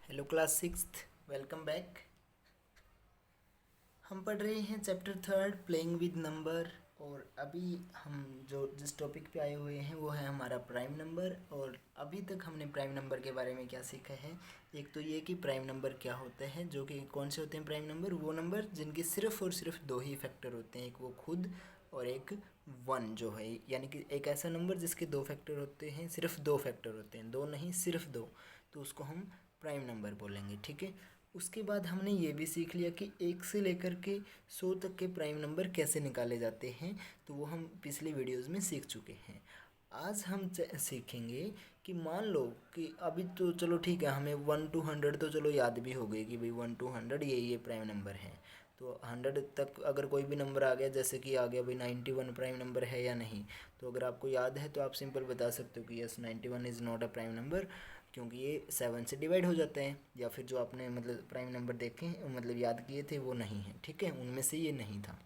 Hello class sixth, welcome back. हम पढ़ रहे हैं chapter third playing with number. और अभी हम जिस टॉपिक पे आए हुए हैं वो है हमारा प्राइम नंबर। और अभी तक हमने प्राइम नंबर के बारे में क्या सीखा है। एक तो ये कि प्राइम नंबर क्या होता है, जो कि कौन से होते हैं प्राइम नंबर, वो नंबर जिनके सिर्फ और सिर्फ दो ही फैक्टर होते हैं, एक वो खुद और एक वन जो है, यानी कि एक ऐसा नंबर जिसके दो फैक्टर होते हैं, सिर्फ दो फैक्टर होते हैं, दो नहीं सिर्फ दो, तो उसको हम प्राइम नंबर बोलेंगे। ठीक है। उसके बाद हमने ये भी सीख लिया कि एक से लेकर के 100 तक के प्राइम नंबर कैसे निकाले जाते हैं, तो वो हम पिछली वीडियोज़ में सीख चुके हैं। आज हम सीखेंगे कि मान लो कि अभी तो चलो ठीक है, हमें 1 to 100 तो चलो याद भी हो गई कि भाई 1 to 100 ये प्राइम नंबर है। तो 100 तक अगर कोई भी नंबर आ गया, जैसे कि आ गया भाई 91 प्राइम नंबर है या नहीं, तो अगर आपको याद है तो आप सिंपल बता सकते हो कि yes 91 is not a prime number, क्योंकि ये 7 से डिवाइड हो जाते हैं। या फिर जो आपने मतलब प्राइम नंबर देखे मतलब याद किए थे वो नहीं है, ठीक है, उनमें से ये नहीं था।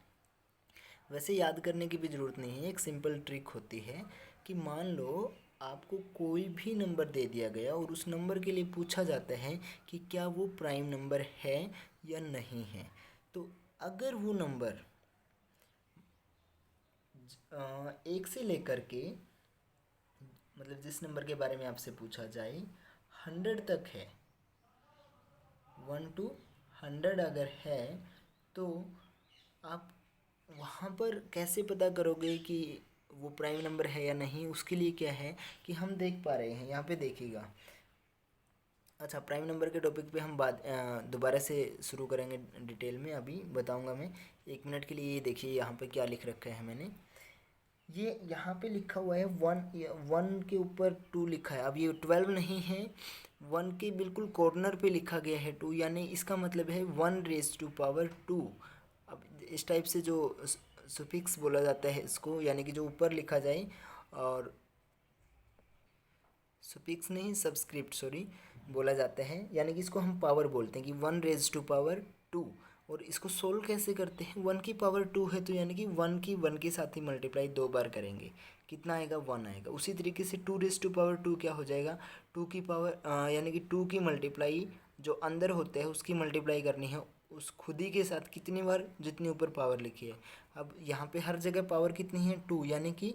वैसे याद करने की भी ज़रूरत नहीं है, एक सिंपल ट्रिक होती है कि मान लो आपको कोई भी नंबर दे दिया गया और उस नंबर के लिए पूछा जाता है कि क्या वो प्राइम नंबर है या नहीं है। तो अगर वो नंबर एक से लेकर के मतलब जिस नंबर के बारे में आपसे पूछा जाए 100 तक है, 1 to 100 अगर है, तो आप वहाँ पर कैसे पता करोगे कि वो प्राइम नंबर है या नहीं। उसके लिए क्या है कि हम देख पा रहे हैं, यहाँ पे देखिएगा। अच्छा, प्राइम नंबर के टॉपिक पे हम बात दोबारा से शुरू करेंगे डिटेल में, अभी बताऊंगा मैं। 1 मिनट के लिए ये देखिए यहाँ पे क्या लिख रखा है मैंने। ये यहाँ पे लिखा हुआ है 1 के ऊपर 2 लिखा है। अब ये 12 नहीं है, 1 के बिल्कुल कॉर्नर पे लिखा गया है 2, यानी इसका मतलब है 1 raised to power 2। अब इस टाइप से जो सुफिक्स बोला जाता है इसको, यानी कि जो ऊपर लिखा जाए, और सुफिक्स नहीं सबस्क्रिप्ट सॉरी बोला जाता है, यानी कि इसको हम पावर बोलते हैं कि 1 raised to power 2। और इसको सोल्व कैसे करते हैं, 1 की पावर 2 है तो यानी कि 1 के साथ ही मल्टीप्लाई 2 बार करेंगे, कितना आएगा 1 आएगा। उसी तरीके से 2 raised to power 2 क्या हो जाएगा, 2 की पावर यानी कि 2 की मल्टीप्लाई जो अंदर होता है उसकी मल्टीप्लाई करनी है उस खुद ही के साथ कितनी बार, जितनी ऊपर पावर लिखी है। अब यहाँ पे हर जगह पावर कितनी है 2, यानी कि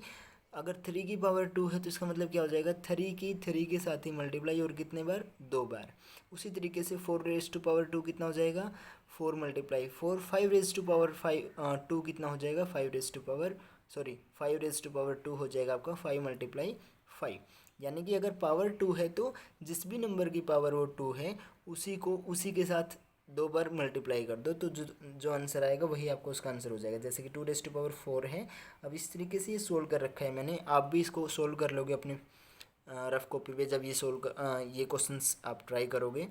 अगर 3 की पावर 2 है तो इसका मतलब क्या हो जाएगा, 3 के साथ ही मल्टीप्लाई, और कितने बार 2 बार। उसी तरीके से 4 raised to power 2 कितना हो जाएगा, 4 × 4, 5 raised to power 2 कितना हो जाएगा, 5 raised to power 2 हो जाएगा आपका 5 × 5। यानी कि अगर पावर 2 है तो जिस भी नंबर की पावर वो 2 है उसी के साथ 2 बार मल्टीप्लाई कर दो, तो जो जो आंसर आएगा वही आपको उसका आंसर हो जाएगा। जैसे कि 2 raised to power 4 है। अब इस तरीके से ये सोल्व कर रखा है मैंने, आप भी इसको सोल्व कर लोगे अपने रफ कॉपी पे जब ये क्वेश्चंस आप ट्राई करोगे।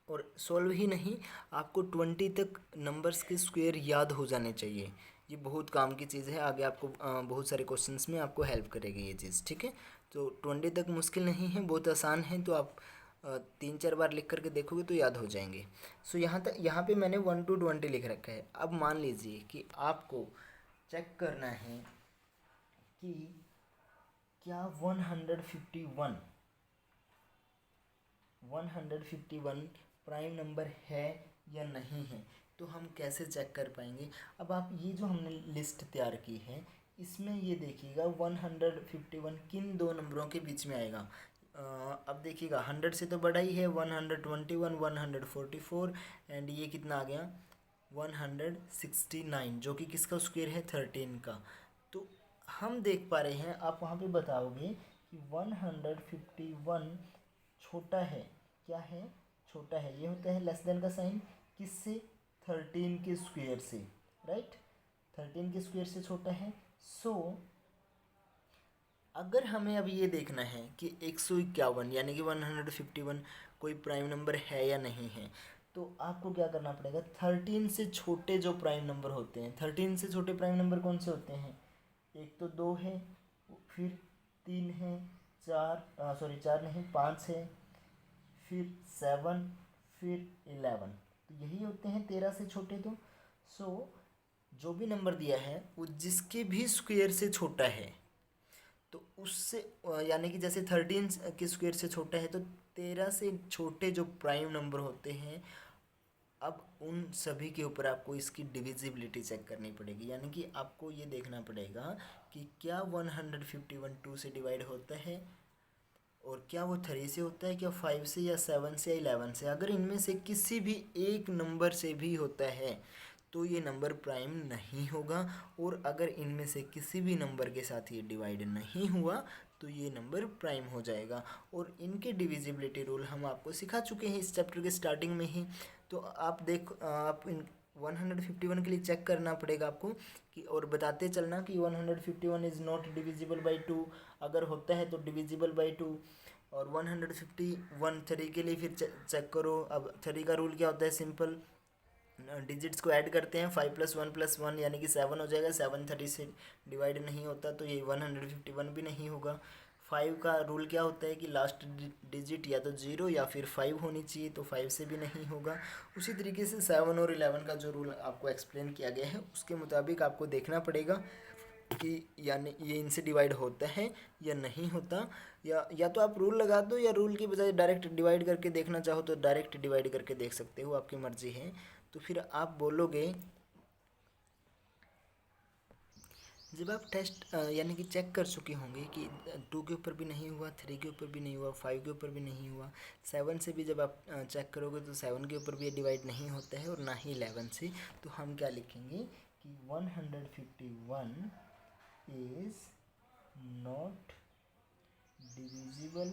और सोल्व ही नहीं, आपको 20 तक नंबर्स के स्क्वायर याद हो जाने चाहिए। ये बहुत काम की चीज़ है, आगे आपको बहुत सारे क्वेश्चंस में आपको हेल्प करेगी ये चीज़, ठीक है। तो 20 तक मुश्किल नहीं है, बहुत आसान है, तो आप 3-4 बार लिख करके देखोगे तो याद हो जाएंगे। सो यहाँ पे मैंने 1 to 20 लिख रखा है। अब मान लीजिए कि आपको चेक करना है कि क्या 151 प्राइम नंबर है या नहीं है, तो हम कैसे चेक कर पाएंगे। अब आप ये जो हमने लिस्ट तैयार की है इसमें ये देखिएगा 151 किन दो नंबरों के बीच में आएगा। अब देखिएगा 100 से तो बड़ा ही है, 121 144, एंड ये कितना आ गया 169, जो कि किसका स्क्वायर है 13 का। तो हम देख पा रहे हैं, आप वहाँ पे बताओगे कि 151 छोटा है, क्या है छोटा है, ये होता है लेस देन का साइन, किससे 13 के स्क्वायर से, राइट, 13 के स्क्वायर से छोटा है। सो अगर हमें अब ये देखना है कि 151 यानी कि 151 कोई प्राइम नंबर है या नहीं है, तो आपको क्या करना पड़ेगा, 13 से छोटे जो प्राइम नंबर होते हैं, 13 से छोटे प्राइम नंबर कौन से होते हैं, एक तो 2 है, फिर 3 है, 4 सॉरी 4 नहीं 5 है, फिर 7, फिर 11, तो यही होते हैं 13 से छोटे। तो सो जो भी नंबर दिया है वो जिसके भी स्क्वायर से छोटा है, तो उससे यानी कि जैसे 13 के स्क्वायर से छोटा है तो 13 से छोटे जो प्राइम नंबर होते हैं, अब उन सभी के ऊपर आपको इसकी डिविजिबिलिटी चेक करनी पड़ेगी। यानी कि आपको ये देखना पड़ेगा कि क्या 151 2 से डिवाइड होता है, और क्या वो 3 से होता है, क्या 5 से, या 7 से, या 11 से। अगर इनमें से किसी भी एक नंबर से भी होता है तो ये नंबर प्राइम नहीं होगा, और अगर इनमें से किसी भी नंबर के साथ ये डिवाइड नहीं हुआ तो ये नंबर प्राइम हो जाएगा। और इनके डिविजिबिलिटी रूल हम आपको सिखा चुके हैं इस चैप्टर के स्टार्टिंग में ही। तो आप इन 151 के लिए चेक करना पड़ेगा आपको कि, और बताते चलना कि 151 इज़ नॉट डिविजिबल बाई 2, अगर होता है तो डिविजिबल बाई 2। और 151 3 के लिए फिर चेक करो। अब 3 का रूल क्या होता है, सिंपल, डिजिट्स को ऐड करते हैं, 5 + 1 + 1 यानी कि 7 हो जाएगा। 7 3 से डिवाइड नहीं होता तो ये 151 भी नहीं होगा। 5 का रूल क्या होता है कि लास्ट डिजिट या तो 0 या फिर 5 होनी चाहिए, तो 5 से भी नहीं होगा। उसी तरीके से 7 और 11 का जो रूल आपको एक्सप्लेन किया गया है उसके मुताबिक आपको देखना पड़ेगा कि यानी ये इनसे डिवाइड होता है या नहीं होता। या तो आप रूल लगा दो, या रूल की बजाय डायरेक्ट डिवाइड करके देखना चाहो तो डायरेक्ट डिवाइड करके देख सकते हो, आपकी मर्ज़ी है। तो फिर आप बोलोगे, जब आप टेस्ट यानी कि चेक कर चुके होंगे कि 2 के ऊपर भी नहीं हुआ, 3 के ऊपर भी नहीं हुआ, 5 के ऊपर भी नहीं हुआ, 7 से भी जब आप चेक करोगे तो 7 के ऊपर भी ये डिवाइड नहीं होता है, और ना ही 11 से। तो हम क्या लिखेंगे कि 151 इज़ नॉट डिविजिबल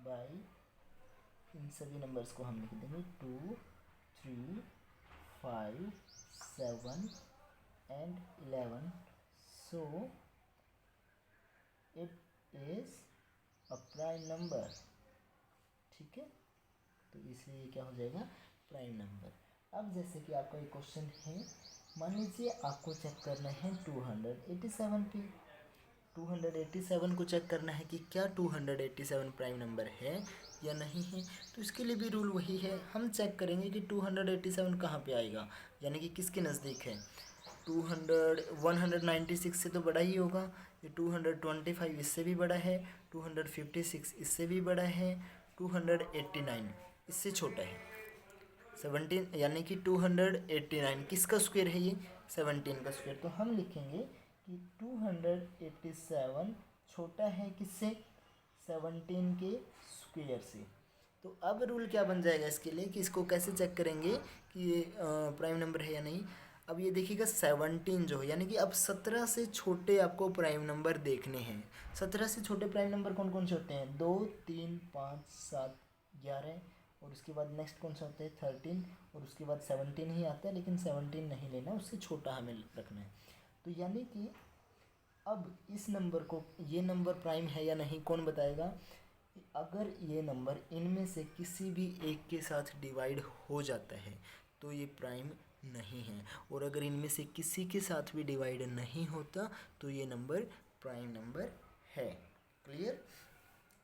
बाई, इन सभी नंबर्स को हम लिख देंगे 2 3 5 7 and 11, so it is a prime number। ठीक है, तो इसलिए क्या हो जाएगा, प्राइम नंबर। अब जैसे कि आपका एक क्वेश्चन है, मान लीजिए आपको चेक करना है 287 पे, 287 को चेक करना है कि क्या 287 प्राइम नंबर है या नहीं है। तो इसके लिए भी रूल वही है, हम चेक करेंगे कि 287 कहाँ पे आएगा, यानी कि किसके नज़दीक है। 196 से तो बड़ा ही होगा, ये 225 इससे भी बड़ा है, 256 इससे भी बड़ा है, 289 इससे छोटा है, 17 यानी कि 289 किसका स्क्वायर है, ये 17 का स्क्वायर। तो हम लिखेंगे कि 287 छोटा है किससे, 17 के स्क्वायर से। तो अब रूल क्या बन जाएगा इसके लिए कि इसको कैसे चेक करेंगे कि ये प्राइम नंबर है या नहीं। अब ये देखिएगा 17 जो है, यानी कि अब 17 से छोटे आपको प्राइम नंबर देखने हैं। 17 से छोटे प्राइम नंबर कौन कौन से होते हैं, 2 3 5 7 11, और उसके बाद नेक्स्ट कौन सा होता है 13, और उसके बाद 17 ही आता है, लेकिन 17 नहीं लेना, उससे छोटा हमें रखना है। तो यानी कि अब इस नंबर को, ये नंबर प्राइम है या नहीं कौन बताएगा। अगर ये नंबर इनमें से किसी भी एक के साथ डिवाइड हो जाता है तो ये प्राइम नहीं है, और अगर इनमें से किसी के साथ भी डिवाइड नहीं होता तो ये नंबर प्राइम नंबर है। क्लियर।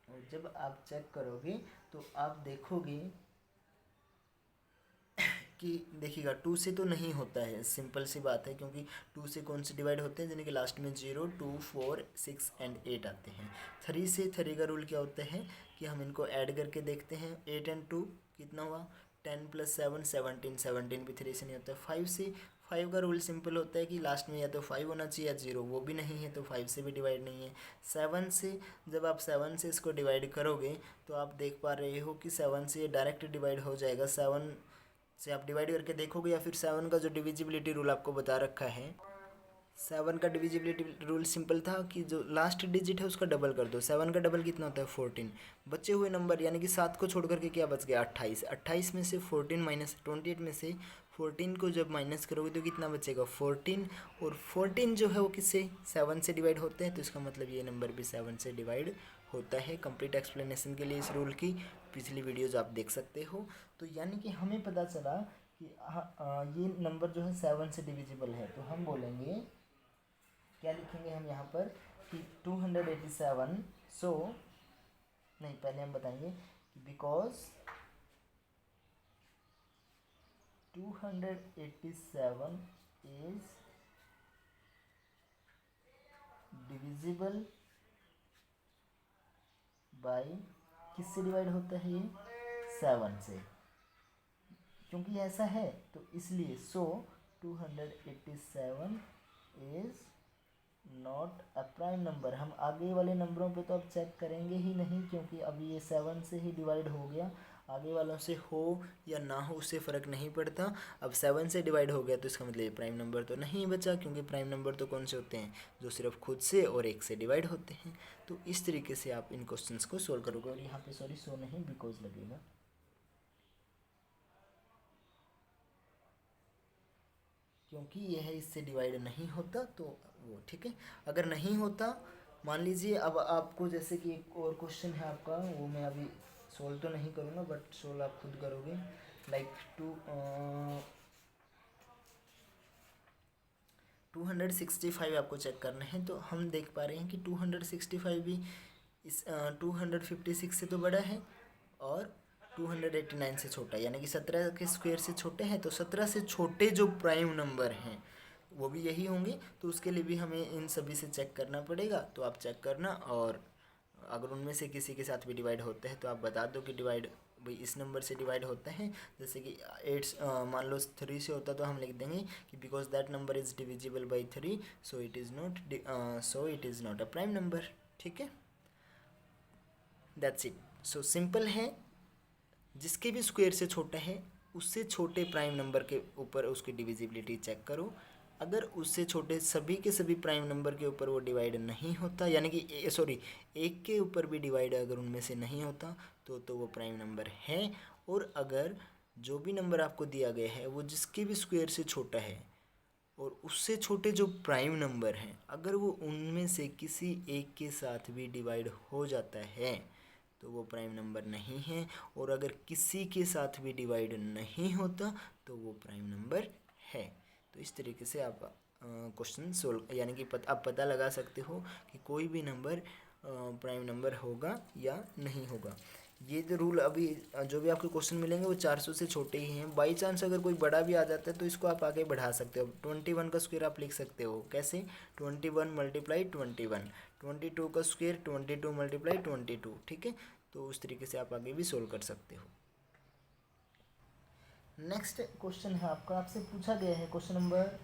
और जब आप चेक करोगे तो आप देखोगे कि देखिएगा 2 से तो नहीं होता है, सिंपल सी बात है, क्योंकि 2 से कौन से डिवाइड होते हैं, जिनके लास्ट में 0 2 4 6 एंड 8 आते हैं। 3 से, 3 का रूल क्या होता है कि हम इनको ऐड करके देखते हैं, 8 एंड 2 कितना हुआ, 10 + 7 17, 17 भी 3 से नहीं होता है। 5 से, 5 का रूल सिंपल होता है कि लास्ट में या तो 5 होना चाहिए या 0, वो भी नहीं है तो 5 से भी डिवाइड नहीं है। 7 से, जब आप 7 से इसको डिवाइड करोगे तो आप देख पा रहे हो कि 7 से डायरेक्ट डिवाइड हो जाएगा, 7 से आप डिवाइड करके देखोगे, या फिर 7 का जो डिविजिबिलिटी रूल आपको बता रखा है, 7 का डिविजिबिलिटी रूल सिंपल था कि जो लास्ट डिजिट है उसका डबल कर दो। 7 का डबल कितना होता है 14। बचे हुए नंबर यानी कि 7 को छोड़ करके क्या बच गया 28। 28 में से 14 माइनस 28 में से 14 को जब माइनस करोगे तो कितना बचेगा 14, और 14 जो है वो किससे 7 से डिवाइड होते हैं, तो इसका मतलब ये नंबर भी 7 से डिवाइड होता है। कंप्लीट एक्सप्लेनेशन के लिए इस रूल की पिछली वीडियोज़ आप देख सकते हो। तो यानी कि हमें पता चला कि ये नंबर जो है 7 से डिविजिबल है, तो हम बोलेंगे, क्या लिखेंगे हम यहाँ पर कि 287, सो नहीं, पहले हम बताएंगे कि बिकॉज 287 इज डिविजिबल बाई किससे डिवाइड होता है ये 7 से, क्योंकि ऐसा है तो इसलिए 287 is not a prime number. हम आगे वाले नंबरों पे तो अब चेक करेंगे ही नहीं, क्योंकि अभी ये 7 से ही डिवाइड हो गया। आगे वालों से हो या ना हो उससे फ़र्क नहीं पड़ता। अब 7 से डिवाइड हो गया तो इसका मतलब ये प्राइम नंबर तो नहीं बचा, क्योंकि प्राइम नंबर तो कौन से होते हैं जो सिर्फ खुद से और एक से डिवाइड होते हैं। तो इस तरीके से आप इन क्वेश्चंस को सोल्व करोगे। और यहाँ पे सॉरी सो नहीं बिकॉज लगेगा, क्योंकि यह इससे डिवाइड नहीं होता तो वो ठीक है। अगर नहीं होता, मान लीजिए अब आपको जैसे कि एक और क्वेश्चन है आपका, वो मैं अभी सोल्व तो नहीं करूँगा बट सोल्व आप खुद करोगे। लाइक 265 आपको चेक करना है। तो हम देख पा रहे हैं कि 265 भी इस 256 से तो बड़ा है और 289 से छोटा है, यानी कि 17 के स्क्वायर से छोटे हैं। तो 17 से छोटे जो प्राइम नंबर हैं वो भी यही होंगे, तो उसके लिए भी हमें इन सभी से चेक करना पड़ेगा। तो आप चेक करना, और अगर उनमें से किसी के साथ भी डिवाइड होता है तो आप बता दो कि डिवाइड भाई इस नंबर से डिवाइड होता है। जैसे कि 8 मान लो 3 से होता तो हम लिख देंगे कि because that number is divisible by 3 so it is not a prime number. ठीक है, दैट्स इट। सो सिंपल है, जिसके भी स्क्वायर से छोटा है उससे छोटे प्राइम नंबर के ऊपर उसकी डिविजिबिलिटी चेक करो। अगर उससे छोटे सभी के सभी प्राइम नंबर के ऊपर वो डिवाइड नहीं होता, यानी कि सॉरी एक के ऊपर भी डिवाइड अगर उनमें से नहीं होता तो वो प्राइम नंबर है। और अगर जो भी नंबर आपको दिया गया है वो जिसके भी स्क्वायर से छोटा है और उससे छोटे जो प्राइम नंबर हैं अगर वो उनमें से किसी एक के साथ भी डिवाइड हो जाता है तो वो प्राइम नंबर नहीं है। और अगर किसी के साथ भी डिवाइड नहीं होता तो वो प्राइम नंबर है। तो इस तरीके से आप क्वेश्चन सोल्व यानी कि आप पता लगा सकते हो कि कोई भी नंबर प्राइम नंबर होगा या नहीं होगा। ये जो रूल अभी जो भी आपके क्वेश्चन मिलेंगे वो 400 से छोटे ही हैं। बाई चांस अगर कोई बड़ा भी आ जाता है तो इसको आप आगे बढ़ा सकते हो। 21 का स्क्वायर आप लिख सकते हो कैसे, 21 मल्टीप्लाई 21, 22 का स्क्वायर 22 मल्टीप्लाई 22। ठीक है, तो उस तरीके से आप आगे भी सोल्व कर सकते हो। नेक्स्ट क्वेश्चन है आपका, आपसे पूछा गया है क्वेश्चन नंबर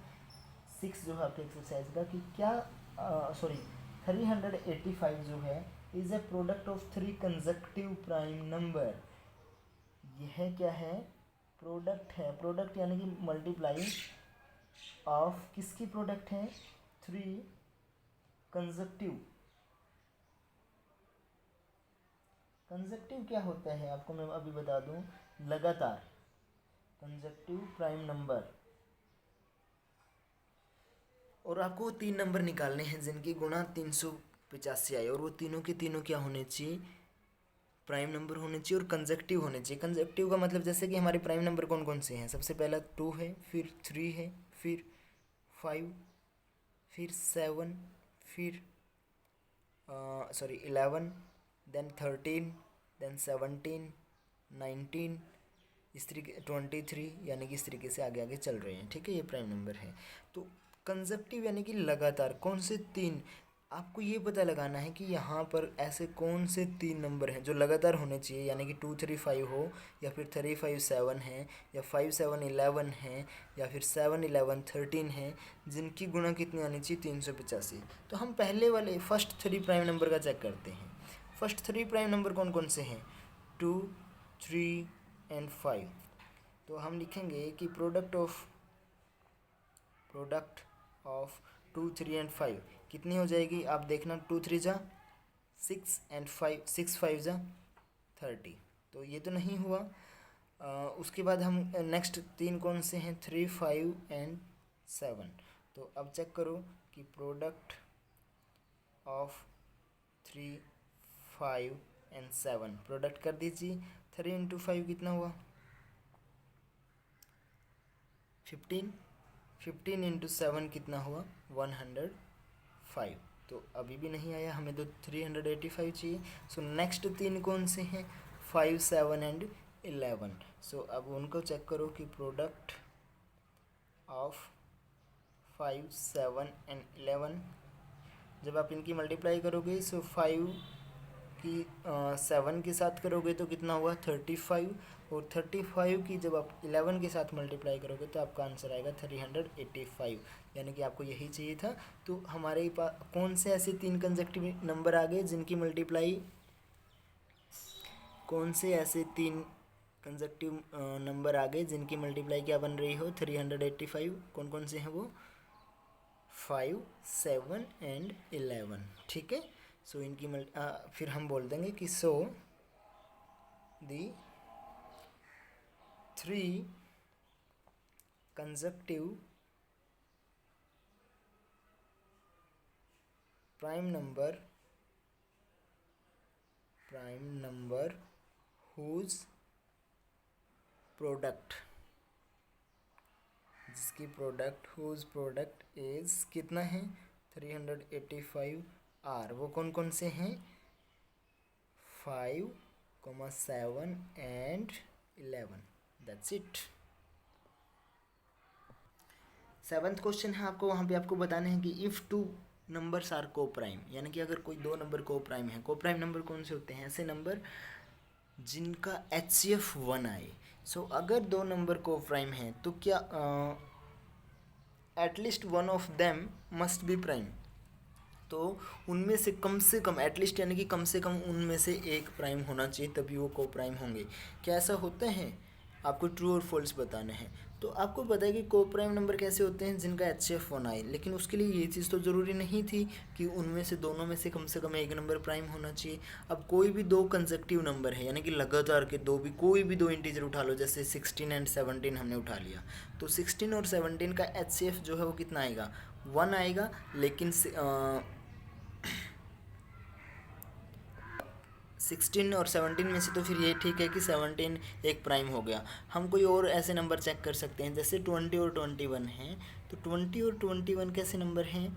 6 जो है आपके एक्सरसाइज का कि क्या 385 जो है is a product of 3 consecutive prime number. यह क्या है, प्रोडक्ट है। प्रोडक्ट यानी कि मल्टीप्लाई ऑफ किसकी प्रोडक्ट है, 3 कंसेक्यूटिव। कंसेक्यूटिव क्या होता है आपको मैं अभी बता दूं, लगातार कंसेक्यूटिव प्राइम नंबर। और आपको 3 नंबर निकालने हैं जिनकी गुणा 385 आए, और वो तीनों के तीनों क्या होने चाहिए, प्राइम नंबर होने चाहिए और कंसेक्यूटिव होने चाहिए। कंसेक्यूटिव का मतलब जैसे कि हमारे प्राइम नंबर कौन कौन से हैं, सबसे पहला 2 है, फिर 3 है, फिर 5, फिर 7, फिर 11, देन 13, देन 17, 19, इस तरीके 23, यानी कि इस तरीके से आगे आगे चल रहे हैं। ठीक है, ये प्राइम नंबर है। तो कंसेक्यूटिव यानी कि लगातार कौन से 3, आपको ये पता लगाना है कि यहाँ पर ऐसे कौन से 3 नंबर हैं जो लगातार होने चाहिए, यानी कि 2 3 5 हो, या फिर 3 5 7 है, या 5 7 11 है, या फिर 7 11 13 है, जिनकी गुणा कितनी आनी चाहिए 385। तो हम पहले वाले फर्स्ट 3 प्राइम नंबर का चेक करते हैं। फर्स्ट 3 प्राइम नंबर कौन कौन से हैं, 2 3 एंड 5। तो हम लिखेंगे कि प्रोडक्ट ऑफ 2 3 एंड 5 कितनी हो जाएगी, आप देखना, 2 3 जा 6 एंड 5 6 5 जा 30। तो ये तो नहीं हुआ। उसके बाद हम नेक्स्ट 3 कौन से हैं, 3 5 एंड 7। तो अब चेक करो कि प्रोडक्ट ऑफ 3 5 एंड 7 प्रोडक्ट कर दीजिए। 3 इंटू 5 कितना हुआ, 15, 15 इंटू 7 कितना हुआ, 105। तो अभी भी नहीं आया, हमें तो 385 चाहिए। सो नेक्स्ट 3 कौन से हैं, 5 7 एंड 11। सो अब उनको चेक करो कि प्रोडक्ट ऑफ 5 7 एंड 11, जब आप इनकी मल्टीप्लाई करोगे सो 5 कि 7 के साथ करोगे तो कितना हुआ 35, और 35 की जब आप 11 के साथ मल्टीप्लाई करोगे तो आपका आंसर आएगा 385, यानी कि आपको यही चाहिए था। तो हमारे पास कौन से ऐसे 3 कंसेक्टिव नंबर आ गए जिनकी मल्टीप्लाई, कौन से ऐसे 3 कंसेक्टिव नंबर आ गए जिनकी मल्टीप्लाई क्या बन रही हो 385, कौन कौन से हैं वो 5, 7 एंड 11, ठीक है। सो इनकी फिर हम बोल देंगे कि so the 3 consecutive prime number whose product, जिसकी प्रोडक्ट इज कितना है 385 आर, वो कौन कौन से हैं 5, 7 and 11, that's it. 7th question है आपको, वहाँ पे आपको बताना है कि इफ़ 2 नंबर्स आर को प्राइम, यानी कि अगर कोई 2 नंबर को प्राइम है। को प्राइम नंबर कौन से होते हैं, ऐसे नंबर जिनका HCF 1 आए। सो अगर 2 नंबर को प्राइम है तो क्या at least one of them must be prime, तो उनमें से कम एटलीस्ट यानी कि कम से कम उनमें से एक प्राइम होना चाहिए, तभी वो को प्राइम होंगे। क्या ऐसा होता है, आपको ट्रू और फॉल्स बताना है। तो आपको पता है कि को प्राइम नंबर कैसे होते हैं, जिनका HCF 1 आए, लेकिन उसके लिए ये चीज़ तो ज़रूरी नहीं थी कि उनमें से दोनों में से कम एक नंबर प्राइम होना चाहिए। अब कोई भी 2 कंसेक्टिव नंबर है, यानी कि लगातार के कोई भी 2 इंटीजर उठा लो, जैसे 16 एंड 17 हमने उठा लिया, तो 16 और 17 का HCF जो है वो कितना आएगा 1 आएगा, लेकिन 16 और 17 में से तो फिर ये ठीक है कि 17 एक प्राइम हो गया। हम कोई और ऐसे नंबर चेक कर सकते हैं, जैसे 20 और 21 हैं, तो 20 और 21 कैसे नंबर हैं,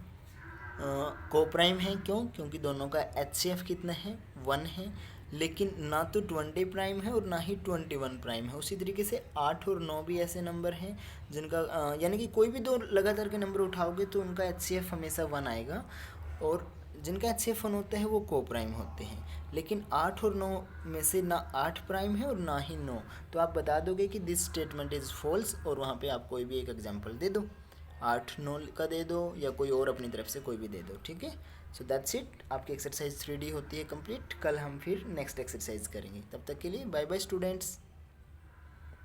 को प्राइम है। क्यों, क्योंकि दोनों का HCF कितना है 1 है, लेकिन ना तो 20 प्राइम है और ना ही 21 प्राइम है। उसी तरीके से 8 और 9 भी ऐसे नंबर हैं जिनका यानी कि कोई भी 2 लगातार के नंबर उठाओगे तो उनका HCF हमेशा 1 आएगा, और जिनका HCF 1 होता है वो को प्राइम होते हैं। लेकिन 8 और 9 में से ना 8 प्राइम है और ना ही 9, तो आप बता दोगे कि दिस स्टेटमेंट इज़ फॉल्स, और वहाँ पे आप कोई भी एक एग्जांपल दे दो, 8, 9 का दे दो, या कोई और अपनी तरफ से कोई भी दे दो, ठीक है। सो दैट्स इट, आपकी एक्सरसाइज 3D होती है कंप्लीट। कल हम फिर नेक्स्ट एक्सरसाइज करेंगे, तब तक के लिए बाय बाय स्टूडेंट्स।